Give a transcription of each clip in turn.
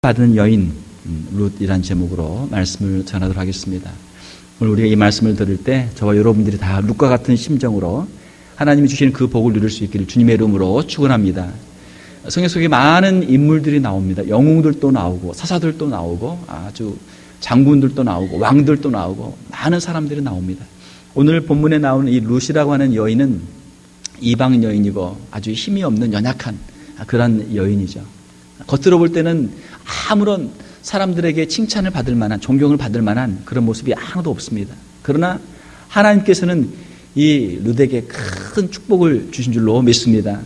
받은 여인 룻이란 제목으로 말씀을 전하도록 하겠습니다. 오늘 우리가 이 말씀을 들을 때 저와 여러분들이 다 룻과 같은 심정으로 하나님이 주시는 그 복을 누릴 수 있기를 주님의 이름으로 축원합니다. 성경 속에 많은 인물들이 나옵니다. 영웅들도 나오고 사사들도 나오고 아주 장군들도 나오고 왕들도 나오고 많은 사람들이 나옵니다. 오늘 본문에 나오는 이 룻이라고 하는 여인은 이방 여인이고 아주 힘이 없는 연약한 그런 여인이죠. 겉으로 볼 때는 아무런 사람들에게 칭찬을 받을 만한, 존경을 받을 만한 그런 모습이 하나도 없습니다. 그러나 하나님께서는 이 룻에게 큰 축복을 주신 줄로 믿습니다.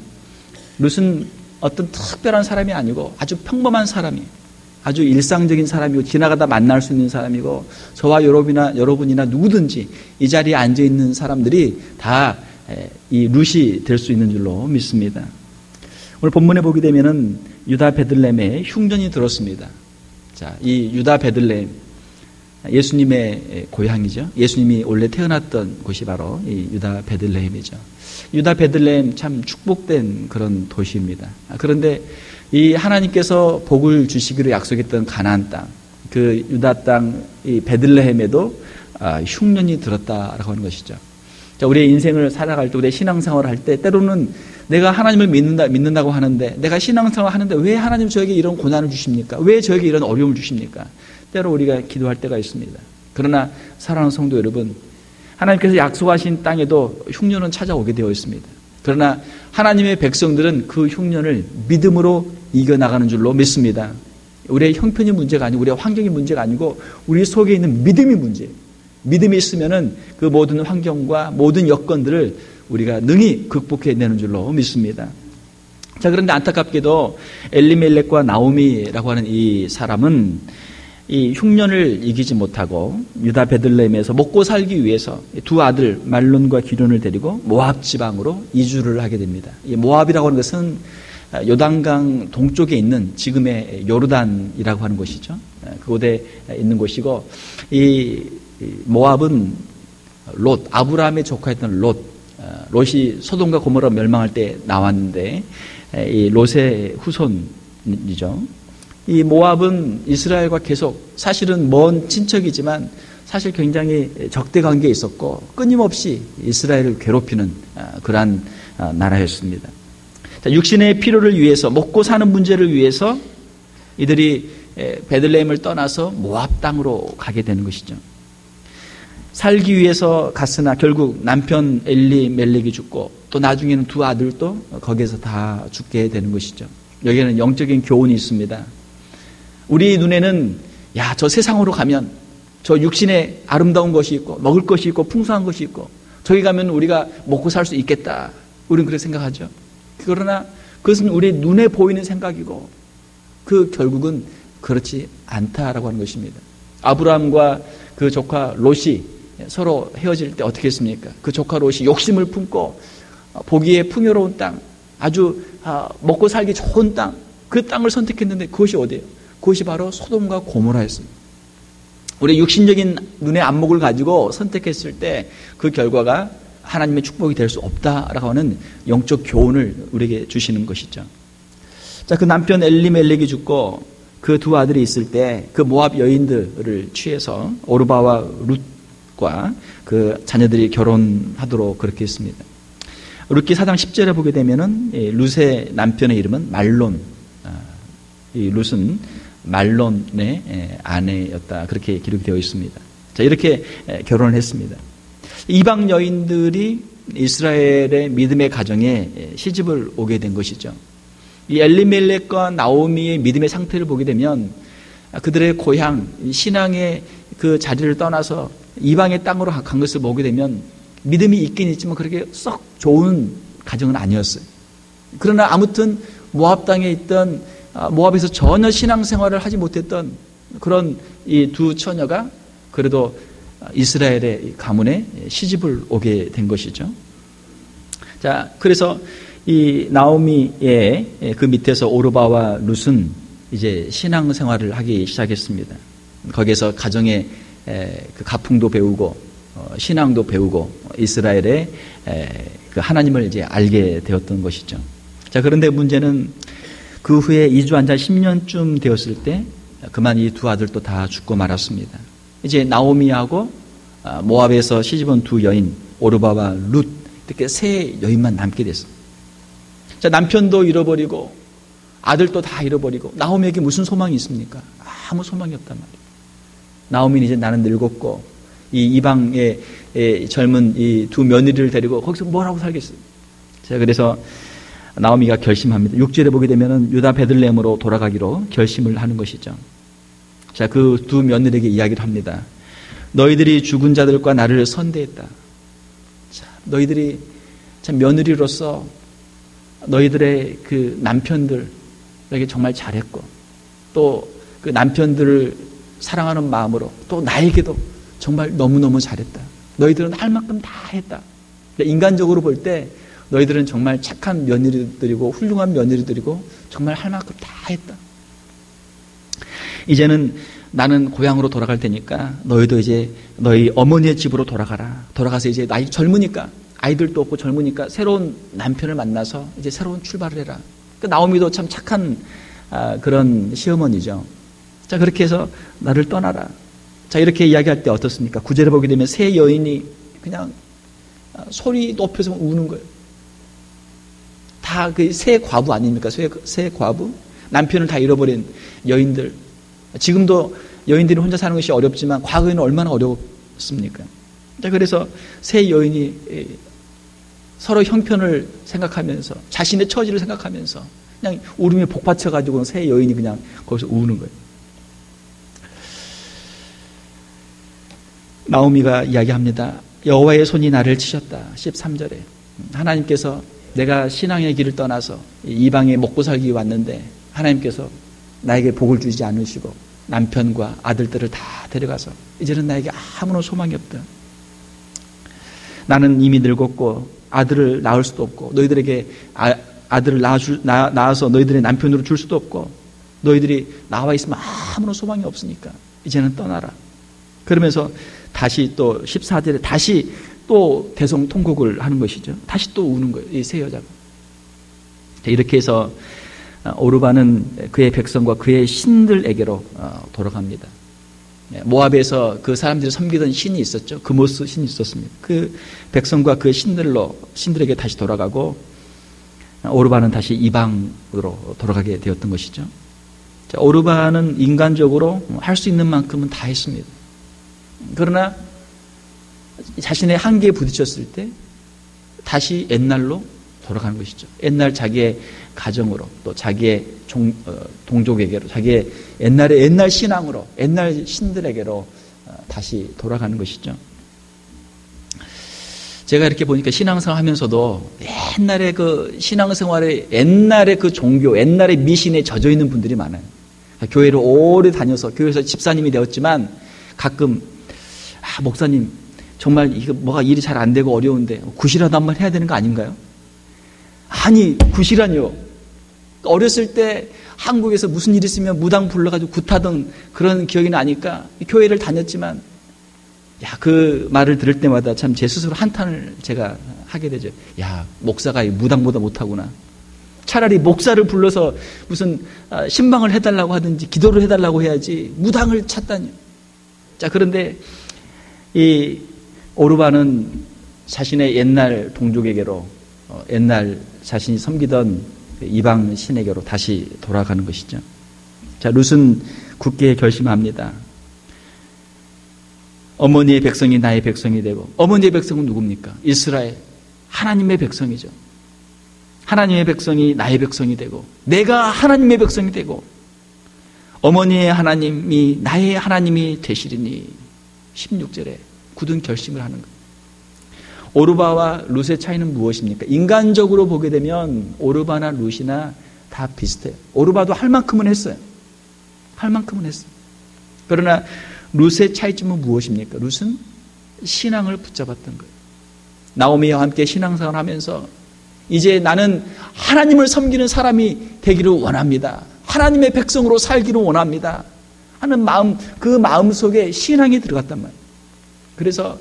룻은 어떤 특별한 사람이 아니고 아주 평범한 사람이, 아주 일상적인 사람이고 지나가다 만날 수 있는 사람이고 저와 여러분이나 누구든지 이 자리에 앉아있는 사람들이 다 이 룻이 될 수 있는 줄로 믿습니다. 오늘 본문에 보게 되면은 유다 베들레헴에 흉년이 들었습니다. 자, 이 유다 베들레헴, 예수님의 고향이죠. 예수님이 원래 태어났던 곳이 바로 이 유다 베들레헴이죠. 유다 베들레헴 참 축복된 그런 도시입니다. 그런데 이 하나님께서 복을 주시기로 약속했던 가나안 땅, 그 유다 땅 이 베들레헴에도 흉년이 들었다라고 하는 것이죠. 자, 우리의 인생을 살아갈 때, 우리의 신앙생활을 할 때 때로는 내가 하나님을 믿는다고 하는데, 내가 신앙생활을 하는데 왜 하나님 저에게 이런 고난을 주십니까? 왜 저에게 이런 어려움을 주십니까? 때로 우리가 기도할 때가 있습니다. 그러나 사랑하는 성도 여러분, 하나님께서 약속하신 땅에도 흉년은 찾아오게 되어 있습니다. 그러나 하나님의 백성들은 그 흉년을 믿음으로 이겨나가는 줄로 믿습니다. 우리의 형편이 문제가 아니고 우리의 환경이 문제가 아니고 우리 속에 있는 믿음이 문제예요. 믿음이 있으면은 그 모든 환경과 모든 여건들을 우리가 능히 극복해내는 줄로 믿습니다. 자, 그런데 안타깝게도 엘리멜렉과 나오미라고 하는 이 사람은 이 흉년을 이기지 못하고 유다 베들레헴에서 먹고 살기 위해서 두 아들 말론과 기럐을 데리고 모압 지방으로 이주를 하게 됩니다. 이 모압이라고 하는 것은 요단강 동쪽에 있는 지금의 요르단이라고 하는 곳이죠. 그곳에 있는 곳이고 이 모압은 롯, 아브라함의 조카였던 롯이 소돔과 고모라 멸망할 때 나왔는데 이 롯의 후손이죠. 이 모압은 이스라엘과 계속 사실은 먼 친척이지만 사실 굉장히 적대 관계에 있었고 끊임없이 이스라엘을 괴롭히는 그러한 나라였습니다. 자, 육신의 필요를 위해서, 먹고 사는 문제를 위해서 이들이 베들레헴을 떠나서 모압 땅으로 가게 되는 것이죠. 살기 위해서 갔으나 결국 남편 엘리멜렉이 죽고 또 나중에는 두 아들도 거기에서 다 죽게 되는 것이죠. 여기에는 영적인 교훈이 있습니다. 우리 눈에는 저 세상으로 가면 저 육신에 아름다운 것이 있고 먹을 것이 있고 풍성한 것이 있고 저기 가면 우리가 먹고 살 수 있겠다. 우리는 그렇게 생각하죠. 그러나 그것은 우리 눈에 보이는 생각이고 그 결국은 그렇지 않다라고 하는 것입니다. 아브라함과 그 조카 롯이 서로 헤어질 때 어떻게 했습니까? 그 조카 롯이 욕심을 품고 보기에 풍요로운 땅, 아주 먹고 살기 좋은 땅, 그 땅을 선택했는데 그것이 어디예요? 그것이 바로 소돔과 고모라였습니다. 우리 육신적인 눈의 안목을 가지고 선택했을 때 그 결과가 하나님의 축복이 될 수 없다라고 하는 영적 교훈을 우리에게 주시는 것이죠. 자, 그 남편 엘리멜렉이 죽고 그 두 아들이 있을 때 그 모압 여인들을 취해서 오르바와 룻과 그 자녀들이 결혼하도록 그렇게 했습니다. 룻기 4장 10절에 보게 되면은 룻의 남편의 이름은 말론. 이 룻은 말론의 아내였다. 그렇게 기록이 되어 있습니다. 자, 이렇게 결혼을 했습니다. 이방 여인들이 이스라엘의 믿음의 가정에 시집을 오게 된 것이죠. 이 엘리멜렉과 나오미의 믿음의 상태를 보게 되면 그들의 고향, 신앙의 그 자리를 떠나서 이방의 땅으로 간 것을 보게 되면 믿음이 있긴 있지만 그렇게 썩 좋은 가정은 아니었어요. 그러나 아무튼 모압 땅에 있던 모압에서 전혀 신앙생활을 하지 못했던 그런 이 두 처녀가 그래도 이스라엘의 가문에 시집을 오게 된 것이죠. 자, 그래서 이 나오미의 그 밑에서 오르바와 룻은 이제 신앙생활을 하기 시작했습니다. 거기에서 가정의 그 가풍도 배우고 신앙도 배우고 이스라엘의 그 하나님을 이제 알게 되었던 것이죠. 자, 그런데 문제는 그 후에 이주한 지 10년쯤 되었을 때 그만 이 두 아들도 다 죽고 말았습니다. 이제 나오미하고 모압에서 시집온 두 여인 오르바와 룻 이렇게 세 여인만 남게 됐습니다. 자, 남편도 잃어버리고 아들도 다 잃어버리고 나오미에게 무슨 소망이 있습니까? 아무 소망이 없단 말이에요. 나오미는 이제 나는 늙었고 이 이방의 젊은 이 두 며느리를 데리고 거기서 뭐라고 살겠어요? 자, 그래서 나오미가 결심합니다. 6절에 보게 되면은 유다 베들레헴으로 돌아가기로 결심을 하는 것이죠. 자, 그 두 며느리에게 이야기를 합니다. 너희들이 죽은 자들과 나를 선대했다. 자, 너희들이 참 며느리로서 너희들의 그 남편들에게 정말 잘했고 또 그 남편들을 사랑하는 마음으로 또 나에게도 정말 너무너무 잘했다. 너희들은 할 만큼 다 했다. 인간적으로 볼 때 너희들은 정말 착한 며느리들이고 훌륭한 며느리들이고 정말 할 만큼 다 했다. 이제는 나는 고향으로 돌아갈 테니까 너희도 이제 너희 어머니의 집으로 돌아가라. 돌아가서 이제 나이 젊으니까 아이들도 없고 젊으니까 새로운 남편을 만나서 이제 새로운 출발을 해라. 그 나오미도 참 착한 그런 시어머니죠. 자, 그렇게 해서 나를 떠나라. 자, 이렇게 이야기할 때 어떻습니까? 9절에 보게 되면 세 여인이 그냥 소리 높여서 우는 거예요. 다 그 세 과부 아닙니까? 세 과부? 남편을 다 잃어버린 여인들. 지금도 여인들이 혼자 사는 것이 어렵지만 과거에는 얼마나 어려웠습니까? 자, 그래서 세 여인이 서로 형편을 생각하면서 자신의 처지를 생각하면서 그냥 울음에 복받쳐가지고 세 여인이 그냥 거기서 우는 거예요. 나오미가 이야기합니다. 여호와의 손이 나를 치셨다. 13절에 하나님께서 내가 신앙의 길을 떠나서 이방에 먹고 살기 왔는데 하나님께서 나에게 복을 주지 않으시고 남편과 아들들을 다 데려가서 이제는 나에게 아무런 소망이 없다. 나는 이미 늙었고 아들을 낳을 수도 없고 너희들에게 아들을 낳아서 너희들의 남편으로 줄 수도 없고 너희들이 나와 있으면 아무런 소망이 없으니까 이제는 떠나라. 그러면서 다시 또 14절에 다시 또 대성통곡을 하는 것이죠. 다시 또 우는 거예요. 이 세 여자가. 이렇게 해서 오르바는 그의 백성과 그의 신들에게로 돌아갑니다. 모압에서 그 사람들이 섬기던 신이 있었죠. 그모스 신이 있었습니다. 그 백성과 그 신들에게 다시 돌아가고 오르바는 다시 이방으로 돌아가게 되었던 것이죠. 자, 오르바는 인간적으로 할 수 있는 만큼은 다 했습니다. 그러나 자신의 한계에 부딪혔을 때 다시 옛날로 돌아가는 것이죠. 옛날 자기의 가정으로 또 자기의 동족에게로 자기의 옛날 신앙으로 옛날 신들에게로 다시 돌아가는 것이죠. 제가 이렇게 보니까 신앙생활 하면서도 옛날에 그 신앙생활에 옛날에 그 종교 옛날의 미신에 젖어 있는 분들이 많아요. 교회를 오래 다녀서 교회에서 집사님이 되었지만 가끔 목사님 정말 이거 뭐가 일이 잘 안 되고 어려운데 굿이라도 한번 해야 되는 거 아닌가요? 아니 굿이라뇨. 어렸을 때 한국에서 무슨 일 있으면 무당 불러가지고 굿하던 그런 기억이 나니까 교회를 다녔지만 그 말을 들을 때마다 참 제 스스로 한탄을 제가 하게 되죠. 목사가 무당보다 못하구나. 차라리 목사를 불러서 무슨 신방을 해달라고 하든지 기도를 해달라고 해야지 무당을 찾다니. 자, 그런데 이 오르바는 자신의 옛날 동족에게로 옛날 자신이 섬기던 이방 신에게로 다시 돌아가는 것이죠. 자, 룻은 굳게 결심합니다. 어머니의 백성이 나의 백성이 되고 어머니의 백성은 누굽니까? 이스라엘 하나님의 백성이죠. 하나님의 백성이 나의 백성이 되고 내가 하나님의 백성이 되고 어머니의 하나님이 나의 하나님이 되시리니 16절에 굳은 결심을 하는 거예요. 오르바와 룻의 차이는 무엇입니까? 인간적으로 보게 되면 오르바나 룻이나 다 비슷해요. 오르바도 할 만큼은 했어요. 할 만큼은 했어요. 그러나 룻의 차이점은 무엇입니까? 룻은 신앙을 붙잡았던 거예요. 나오미와 함께 신앙생활을 하면서 이제 나는 하나님을 섬기는 사람이 되기를 원합니다. 하나님의 백성으로 살기를 원합니다. 하는 마음, 그 마음 속에 신앙이 들어갔단 말이에요. 그래서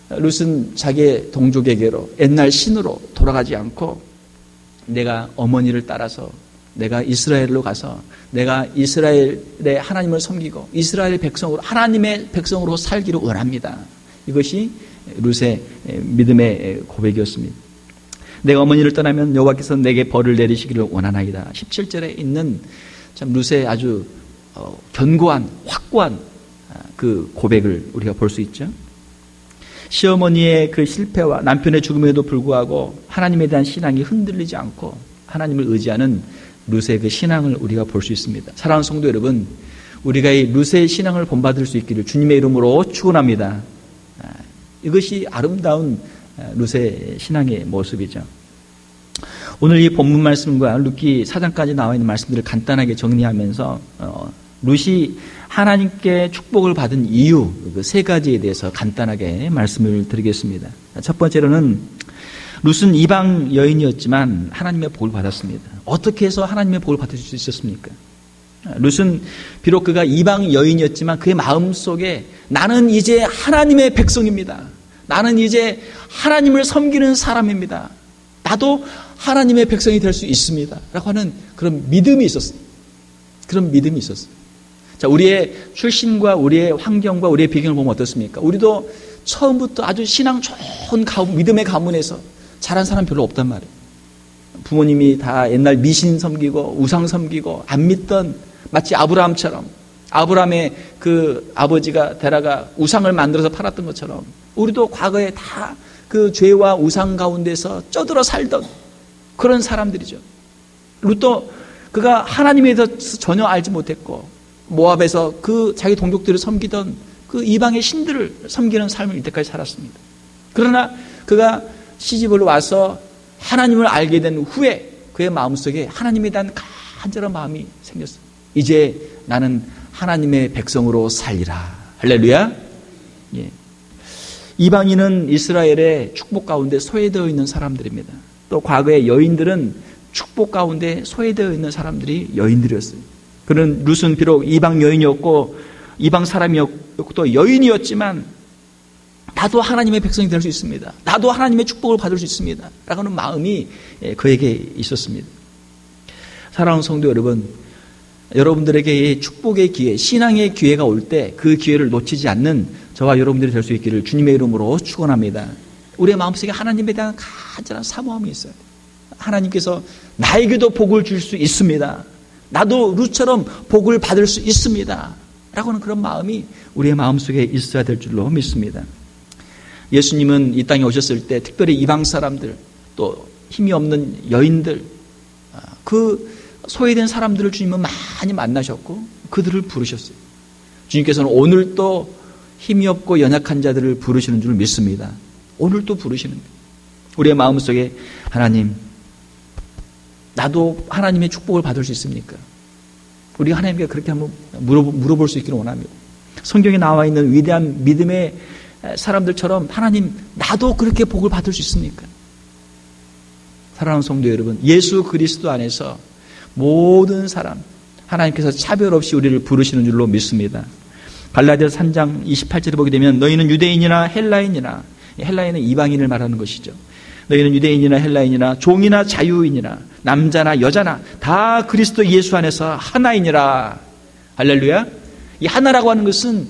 룻은 자기의 동족에게로 옛날 신으로 돌아가지 않고 내가 어머니를 따라서 내가 이스라엘로 가서 내가 이스라엘의 하나님을 섬기고 이스라엘 백성으로 하나님의 백성으로 살기를 원합니다. 이것이 룻의 믿음의 고백이었습니다. 내가 어머니를 떠나면 여호와께서 내게 벌을 내리시기를 원하나이다. 17절에 있는 참 룻의 아주 견고한 확고한 그 고백을 우리가 볼 수 있죠. 시어머니의 그 실패와 남편의 죽음에도 불구하고 하나님에 대한 신앙이 흔들리지 않고 하나님을 의지하는 룻의 그 신앙을 우리가 볼 수 있습니다. 사랑하는 성도 여러분, 우리가 이 룻의 신앙을 본받을 수 있기를 주님의 이름으로 축원합니다. 이것이 아름다운 룻의 신앙의 모습이죠. 오늘 이 본문 말씀과 룻기 4장까지 나와 있는 말씀들을 간단하게 정리하면서 룻이 하나님께 축복을 받은 이유 그 세 가지에 대해서 간단하게 말씀을 드리겠습니다. 첫 번째로는 룻은 이방 여인이었지만 하나님의 복을 받았습니다. 어떻게 해서 하나님의 복을 받을 수 있었습니까? 룻은 비록 그가 이방 여인이었지만 그의 마음속에 나는 이제 하나님의 백성입니다. 나는 이제 하나님을 섬기는 사람입니다. 나도 하나님의 백성이 될 수 있습니다. 라고 하는 그런 믿음이 있었어요. 그런 믿음이 있었어요. 자, 우리의 출신과 우리의 환경과 우리의 배경을 보면 어떻습니까? 우리도 처음부터 아주 신앙 좋은 믿음의 가문에서 자란 사람 별로 없단 말이에요. 부모님이 다 옛날 미신 섬기고 우상 섬기고 안 믿던 마치 아브라함처럼 아브라함의 그 아버지가 데라가 우상을 만들어서 팔았던 것처럼 우리도 과거에 다 그 죄와 우상 가운데서 쪄들어 살던 그런 사람들이죠. 룻도 그가 하나님에 대해서 전혀 알지 못했고 모압에서 그 자기 동족들을 섬기던 그 이방의 신들을 섬기는 삶을 이때까지 살았습니다. 그러나 그가 시집을 와서 하나님을 알게 된 후에 그의 마음속에 하나님에 대한 간절한 마음이 생겼어요. 이제 나는 하나님의 백성으로 살리라. 할렐루야. 예. 이방인은 이스라엘의 축복 가운데 소외되어 있는 사람들입니다. 또 과거의 여인들은 축복 가운데 소외되어 있는 사람들이 여인들이었어요. 그는 룻은 비록 이방 여인이었고 이방 사람이었고 또 여인이었지만 나도 하나님의 백성이 될 수 있습니다. 나도 하나님의 축복을 받을 수 있습니다. 라고 하는 마음이 그에게 있었습니다. 사랑하는 성도 여러분, 여러분들에게 축복의 기회, 신앙의 기회가 올 때 그 기회를 놓치지 않는 저와 여러분들이 될 수 있기를 주님의 이름으로 축원합니다. 우리의 마음속에 하나님에 대한 간절한 사모함이 있어요. 하나님께서 나에게도 복을 줄 수 있습니다. 나도 룻처럼 복을 받을 수 있습니다. 라고 하는 그런 마음이 우리의 마음속에 있어야 될 줄로 믿습니다. 예수님은 이 땅에 오셨을 때 특별히 이방 사람들 또 힘이 없는 여인들 그 소외된 사람들을 주님은 많이 만나셨고 그들을 부르셨어요. 주님께서는 오늘도 힘이 없고 연약한 자들을 부르시는 줄 믿습니다. 오늘도 부르시는 거예요. 우리의 마음속에 하나님 나도 하나님의 축복을 받을 수 있습니까? 우리가 하나님께 그렇게 한번 물어볼 수 있기를 원합니다. 성경에 나와 있는 위대한 믿음의 사람들처럼 하나님 나도 그렇게 복을 받을 수 있습니까? 사랑하는 성도 여러분, 예수 그리스도 안에서 모든 사람 하나님께서 차별 없이 우리를 부르시는 줄로 믿습니다. 갈라디아서 3장 28절에 보게 되면 너희는 유대인이나 헬라인이나 헬라인은 이방인을 말하는 것이죠. 너희는 유대인이나 헬라인이나 종이나 자유인이나 남자나 여자나 다 그리스도 예수 안에서 하나이니라. 할렐루야. 이 하나라고 하는 것은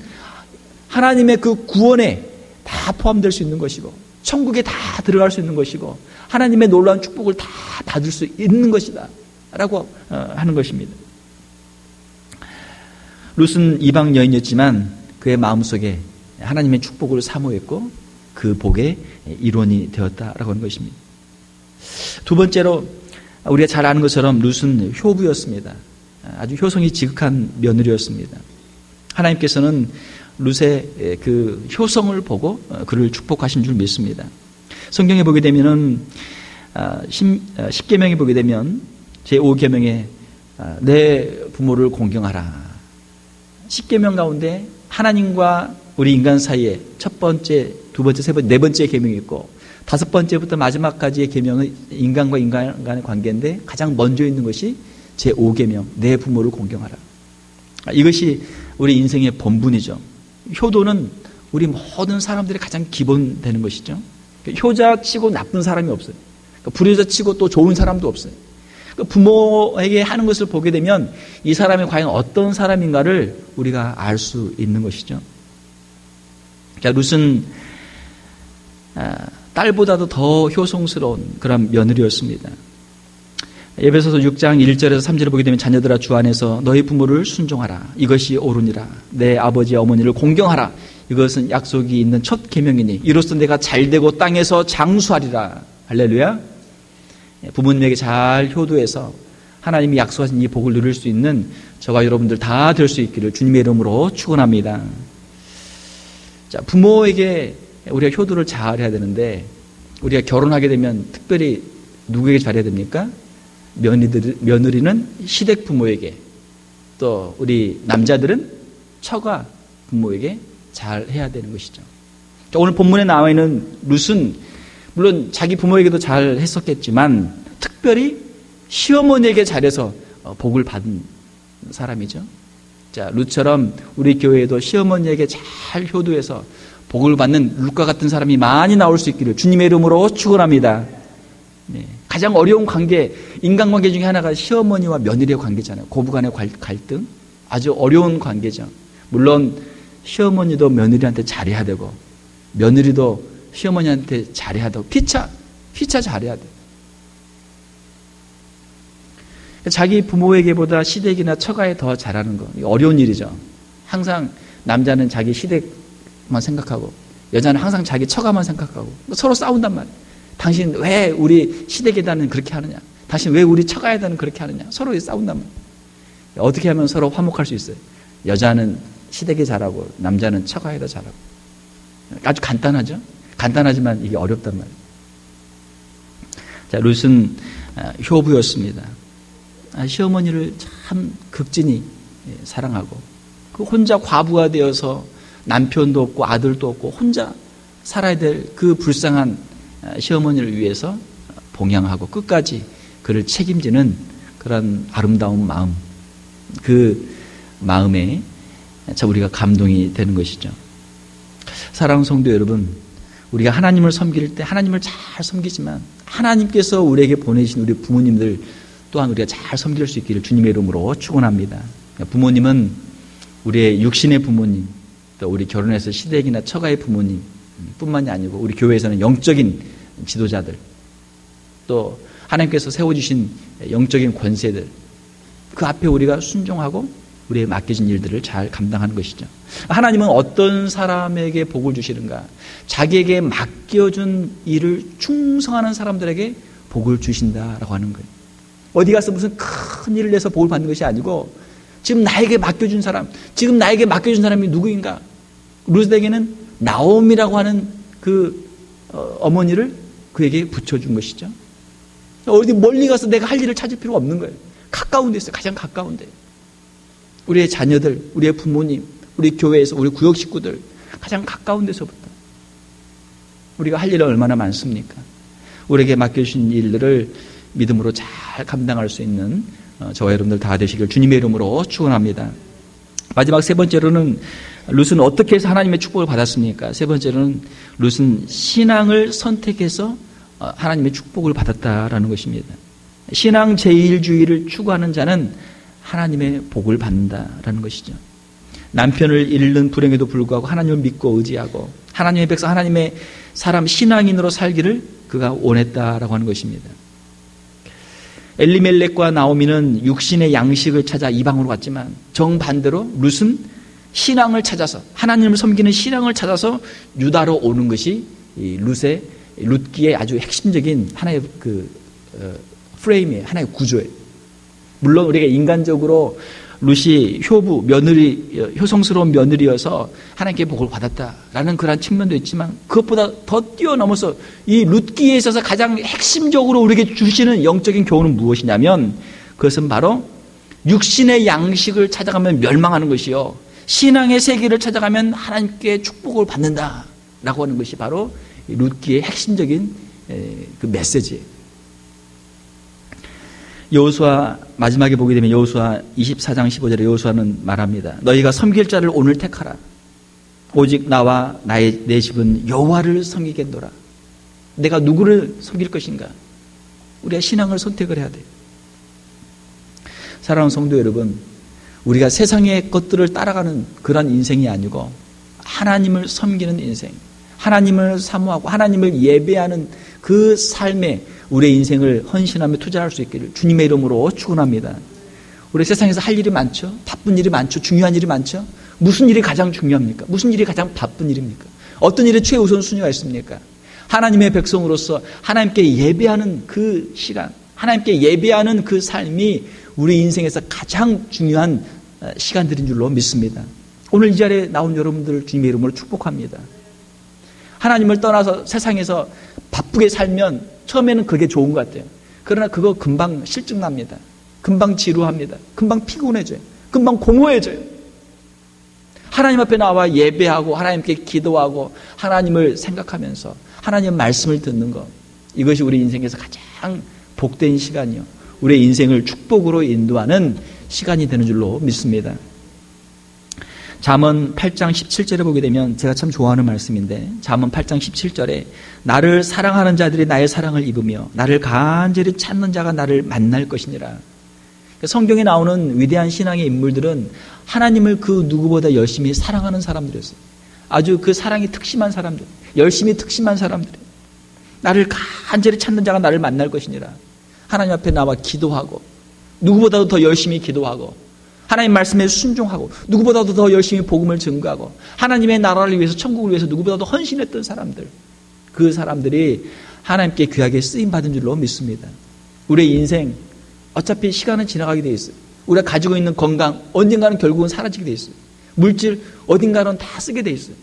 하나님의 그 구원에 다 포함될 수 있는 것이고 천국에 다 들어갈 수 있는 것이고 하나님의 놀라운 축복을 다 받을 수 있는 것이다 라고 하는 것입니다. 룻은 이방 여인이었지만 그의 마음속에 하나님의 축복을 사모했고 그 복의 일원이 되었다라고 하는 것입니다. 두 번째로 우리가 잘 아는 것처럼 룻은 효부였습니다. 아주 효성이 지극한 며느리였습니다. 하나님께서는 룻의 그 효성을 보고 그를 축복하신 줄 믿습니다. 성경에 보게 되면은 10계명에 보게 되면 제5계명에 내 부모를 공경하라. 10계명 가운데 하나님과 우리 인간 사이에 첫 번째, 두 번째, 세 번째, 네 번째 계명이 있고 다섯 번째부터 마지막까지의 계명은 인간과 인간 간의 관계인데 가장 먼저 있는 것이 제5계명 내 부모를 공경하라. 이것이 우리 인생의 본분이죠. 효도는 우리 모든 사람들의 가장 기본 되는 것이죠. 효자 치고 나쁜 사람이 없어요. 불효자 치고 또 좋은 사람도 없어요. 부모에게 하는 것을 보게 되면 이 사람이 과연 어떤 사람인가를 우리가 알 수 있는 것이죠. 자, 룻은 딸보다도 더 효성스러운 그런 며느리였습니다. 에베소서 6장 1절에서 3절을 보게 되면 자녀들아 주 안에서 너희 부모를 순종하라. 이것이 옳으니라. 내 아버지 어머니를 공경하라. 이것은 약속이 있는 첫 계명이니 이로써 내가 잘되고 땅에서 장수하리라. 할렐루야. 부모님에게 잘 효도해서 하나님이 약속하신 이 복을 누릴 수 있는 저와 여러분들 다 될 수 있기를 주님의 이름으로 축원합니다. 자, 부모에게 우리가 효도를 잘 해야 되는데 우리가 결혼하게 되면 특별히 누구에게 잘해야 됩니까? 며느리는 시댁 부모에게, 또 우리 남자들은 처가 부모에게 잘 해야 되는 것이죠. 자, 오늘 본문에 나와 있는 룻은 물론 자기 부모에게도 잘 했었겠지만 특별히 시어머니에게 잘해서 복을 받은 사람이죠. 자, 룻처럼 우리 교회에도 시어머니에게 잘 효도해서 복을 받는 룻과 같은 사람이 많이 나올 수 있기를 주님의 이름으로 축원합니다. 네. 가장 어려운 관계, 인간관계 중에 하나가 시어머니와 며느리의 관계잖아요. 고부간의 갈등, 아주 어려운 관계죠. 물론 시어머니도 며느리한테 잘해야 되고 며느리도 시어머니한테 잘해야 되고 피차 잘해야 돼. 자기 부모에게보다 시댁이나 처가에 더 잘하는 거 어려운 일이죠. 항상 남자는 자기 시댁만 생각하고 여자는 항상 자기 처가만 생각하고 서로 싸운단 말이에요. 당신 왜 우리 시댁에다는 그렇게 하느냐? 당신 왜 우리 처가에다는 그렇게 하느냐? 서로 싸운단 말이에요. 어떻게 하면 서로 화목할 수 있어요? 여자는 시댁에 잘하고 남자는 처가에다 잘하고. 아주 간단하죠? 간단하지만 이게 어렵단 말이에요. 자, 룻은 효부였습니다. 시어머니를 참 극진히 사랑하고 그 혼자 과부가 되어서 남편도 없고 아들도 없고 혼자 살아야 될 그 불쌍한 시어머니를 위해서 봉양하고 끝까지 그를 책임지는 그런 아름다운 마음, 그 마음에 참 우리가 감동이 되는 것이죠. 사랑하는 성도 여러분, 우리가 하나님을 섬길 때 하나님을 잘 섬기지만 하나님께서 우리에게 보내신 우리 부모님들 또한 우리가 잘 섬길 수 있기를 주님의 이름으로 축원합니다. 부모님은 우리의 육신의 부모님, 또 우리 결혼해서 시댁이나 처가의 부모님 뿐만이 아니고 우리 교회에서는 영적인 지도자들, 또 하나님께서 세워주신 영적인 권세들, 그 앞에 우리가 순종하고 우리의 맡겨진 일들을 잘 감당하는 것이죠. 하나님은 어떤 사람에게 복을 주시는가? 자기에게 맡겨준 일을 충성하는 사람들에게 복을 주신다라고 하는 거예요. 어디 가서 무슨 큰 일을 내서 복을 받는 것이 아니고 지금 나에게 맡겨준 사람이 누구인가? 룻에게는 나옴이라고 하는 그 어머니를 그에게 붙여준 것이죠. 어디 멀리 가서 내가 할 일을 찾을 필요가 없는 거예요. 가까운 데 있어요. 가장 가까운 데. 우리의 자녀들, 우리의 부모님, 우리 교회에서 우리 구역 식구들 가장 가까운 데서부터 우리가 할 일은 얼마나 많습니까? 우리에게 맡겨주신 일들을 믿음으로 잘 감당할 수 있는 저와 여러분들 다 되시길 주님의 이름으로 축원합니다. 마지막 세 번째로는 룻은 어떻게 해서 하나님의 축복을 받았습니까? 세 번째로는 룻은 신앙을 선택해서 하나님의 축복을 받았다라는 것입니다. 신앙 제1주의를 추구하는 자는 하나님의 복을 받는다라는 것이죠. 남편을 잃는 불행에도 불구하고 하나님을 믿고 의지하고 하나님의 백성, 하나님의 사람, 신앙인으로 살기를 그가 원했다라고 하는 것입니다. 엘리멜렉과 나오미는 육신의 양식을 찾아 이방으로 갔지만 정반대로 룻은 신앙을 찾아서 하나님을 섬기는 신앙을 찾아서 유다로 오는 것이 이 룻기의 아주 핵심적인 하나의 프레임이에요. 하나의 구조예요. 물론 우리가 인간적으로 룻이 효부, 며느리, 효성스러운 며느리여서 하나님께 복을 받았다라는 그런 측면도 있지만 그것보다 더 뛰어넘어서 이 룻기에 있어서 가장 핵심적으로 우리에게 주시는 영적인 교훈은 무엇이냐면 그것은 바로 육신의 양식을 찾아가면 멸망하는 것이요 신앙의 세계를 찾아가면 하나님께 축복을 받는다라고 하는 것이 바로 룻기의 핵심적인 그 메시지예요. 여호수아 마지막에 보게 되면 여호수아 24장 15절에 여호수아는 말합니다. 너희가 섬길 자를 오늘 택하라. 오직 나와 내 집은 여호와를 섬기겠노라. 내가 누구를 섬길 것인가? 우리가 신앙을 선택을 해야 돼요. 사랑하는 성도 여러분, 우리가 세상의 것들을 따라가는 그런 인생이 아니고 하나님을 섬기는 인생, 하나님을 사모하고 하나님을 예배하는 그 삶에 우리의 인생을 헌신하며 투자할 수 있기를 주님의 이름으로 축원합니다. 우리 세상에서 할 일이 많죠. 바쁜 일이 많죠. 중요한 일이 많죠. 무슨 일이 가장 중요합니까? 무슨 일이 가장 바쁜 일입니까? 어떤 일에 최우선 순위가 있습니까? 하나님의 백성으로서 하나님께 예배하는 그 시간, 하나님께 예배하는 그 삶이 우리 인생에서 가장 중요한 시간들인 줄로 믿습니다. 오늘 이 자리에 나온 여러분들을 주님의 이름으로 축복합니다. 하나님을 떠나서 세상에서 바쁘게 살면 처음에는 그게 좋은 것 같아요. 그러나 그거 금방 실증납니다. 금방 지루합니다. 금방 피곤해져요. 금방 공허해져요. 하나님 앞에 나와 예배하고 하나님께 기도하고 하나님을 생각하면서 하나님의 말씀을 듣는 것, 이것이 우리 인생에서 가장 복된 시간이요, 우리의 인생을 축복으로 인도하는 시간이 되는 줄로 믿습니다. 잠언 8장 17절에 보게 되면 제가 참 좋아하는 말씀인데, 잠언 8장 17절에 나를 사랑하는 자들이 나의 사랑을 입으며 나를 간절히 찾는 자가 나를 만날 것이니라. 성경에 나오는 위대한 신앙의 인물들은 하나님을 그 누구보다 열심히 사랑하는 사람들이었어요. 아주 그 사랑이 특심한 사람들, 열심히 특심한 사람들. 나를 간절히 찾는 자가 나를 만날 것이니라. 하나님 앞에 나와 기도하고 누구보다도 더 열심히 기도하고 하나님 말씀에 순종하고 누구보다도 더 열심히 복음을 증거하고 하나님의 나라를 위해서, 천국을 위해서 누구보다도 헌신했던 사람들, 그 사람들이 하나님께 귀하게 쓰임받은 줄로 믿습니다. 우리의 인생 어차피 시간은 지나가게 돼 있어요. 우리가 가지고 있는 건강 언젠가는 결국은 사라지게 돼 있어요. 물질 어딘가는 다 쓰게 돼 있어요.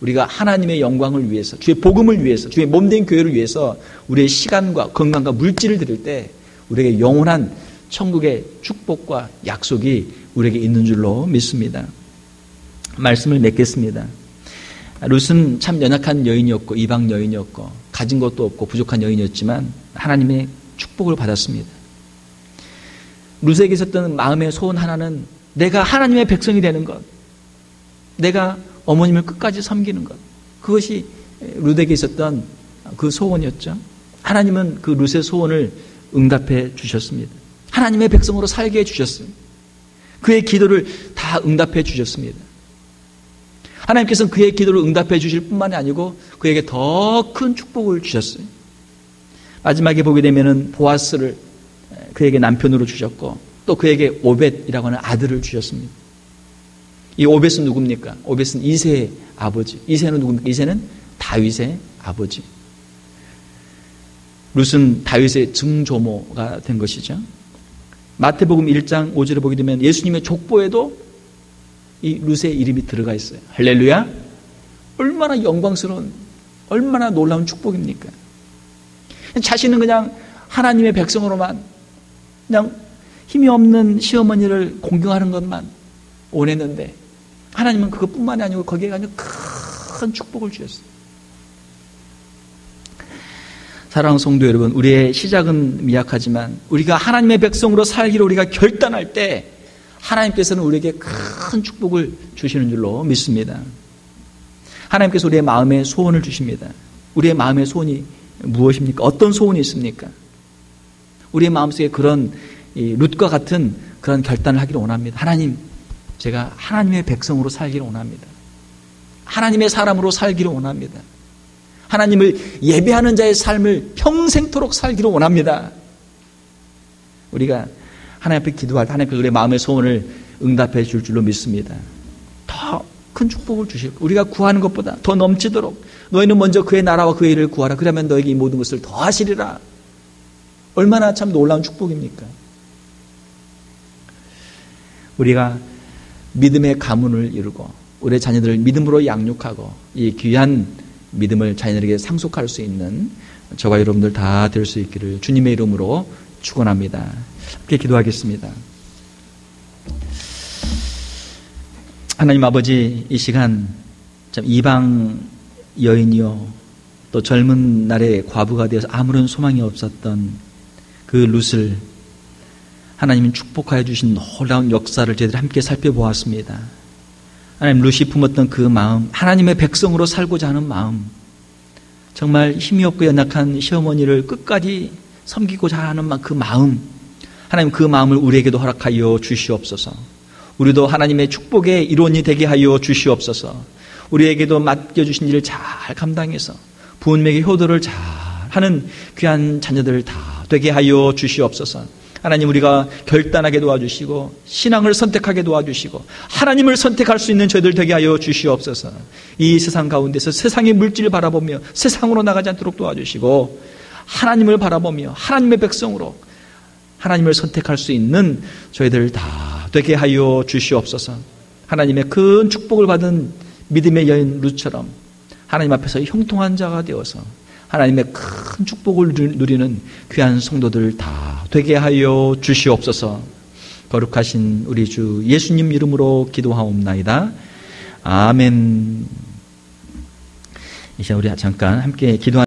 우리가 하나님의 영광을 위해서, 주의 복음을 위해서, 주의 몸된 교회를 위해서 우리의 시간과 건강과 물질을 드릴 때 우리에게 영원한 천국의 축복과 약속이 우리에게 있는 줄로 믿습니다. 말씀을 맺겠습니다. 룻은 참 연약한 여인이었고 이방 여인이었고 가진 것도 없고 부족한 여인이었지만 하나님의 축복을 받았습니다. 룻에게 있었던 마음의 소원 하나는 내가 하나님의 백성이 되는 것, 내가 어머님을 끝까지 섬기는 것, 그것이 룻에게 있었던 그 소원이었죠. 하나님은 그 룻의 소원을 응답해 주셨습니다. 하나님의 백성으로 살게 해주셨어요. 그의 기도를 다 응답해 주셨습니다. 하나님께서는 그의 기도를 응답해 주실 뿐만이 아니고 그에게 더 큰 축복을 주셨어요. 마지막에 보게 되면은 보아스를 그에게 남편으로 주셨고 또 그에게 오벳이라고 하는 아들을 주셨습니다. 이 오벳은 누굽니까? 오벳은 이새의 아버지. 이새는 누굽니까? 이새는 다윗의 아버지. 룻은 다윗의 증조모가 된 것이죠. 마태복음 1장 5절에 보게 되면 예수님의 족보에도 이 룻의 이름이 들어가 있어요. 할렐루야! 얼마나 영광스러운, 얼마나 놀라운 축복입니까? 자신은 그냥 하나님의 백성으로만 그냥 힘이 없는 시어머니를 공경하는 것만 원했는데 하나님은 그것뿐만이 아니고 거기에 아주 큰 축복을 주셨어요. 사랑하는 성도 여러분, 우리의 시작은 미약하지만 우리가 하나님의 백성으로 살기를 우리가 결단할 때 하나님께서는 우리에게 큰 축복을 주시는 줄로 믿습니다. 하나님께서 우리의 마음에 소원을 주십니다. 우리의 마음의 소원이 무엇입니까? 어떤 소원이 있습니까? 우리의 마음속에 그런 룻과 같은 그런 결단을 하기를 원합니다. 하나님, 제가 하나님의 백성으로 살기를 원합니다. 하나님의 사람으로 살기를 원합니다. 하나님을 예배하는 자의 삶을 평생토록 살기를 원합니다. 우리가 하나님 앞에 기도할 때 하나님께서 우리의 마음의 소원을 응답해 줄 줄로 믿습니다. 더 큰 축복을 주실 거예요. 우리가 구하는 것보다 더 넘치도록 너희는 먼저 그의 나라와 그의 일을 구하라. 그러면 너에게 이 모든 것을 더하시리라. 얼마나 참 놀라운 축복입니까? 우리가 믿음의 가문을 이루고 우리의 자녀들을 믿음으로 양육하고 이 귀한 믿음을 자녀들에게 상속할 수 있는 저와 여러분들 다 될 수 있기를 주님의 이름으로 축원합니다. 함께 기도하겠습니다. 하나님 아버지, 이 시간 참 이방 여인이요 또 젊은 날에 과부가 되어서 아무런 소망이 없었던 그 룻을 하나님이 축복하여 주신 놀라운 역사를 저희들이 함께 살펴보았습니다. 하나님, 룻이 품었던 그 마음, 하나님의 백성으로 살고자 하는 마음, 정말 힘이 없고 연약한 시어머니를 끝까지 섬기고자 하는 그 마음, 하나님 그 마음을 우리에게도 허락하여 주시옵소서. 우리도 하나님의 축복의 일원이 되게 하여 주시옵소서. 우리에게도 맡겨주신 일을 잘 감당해서 부모님에게 효도를 잘 하는 귀한 자녀들 다 되게 하여 주시옵소서. 하나님 우리가 결단하게 도와주시고 신앙을 선택하게 도와주시고 하나님을 선택할 수 있는 저희들 되게 하여 주시옵소서. 이 세상 가운데서 세상의 물질을 바라보며 세상으로 나가지 않도록 도와주시고 하나님을 바라보며 하나님의 백성으로 하나님을 선택할 수 있는 저희들 다 되게 하여 주시옵소서. 하나님의 큰 축복을 받은 믿음의 여인 룻처럼 하나님 앞에서 형통한 자가 되어서 하나님의 큰 축복을 누리는 귀한 성도들 다 되게 하여 주시옵소서. 거룩하신 우리 주 예수님 이름으로 기도하옵나이다. 아멘. 이제 우리 잠깐 함께 기도하겠습니다.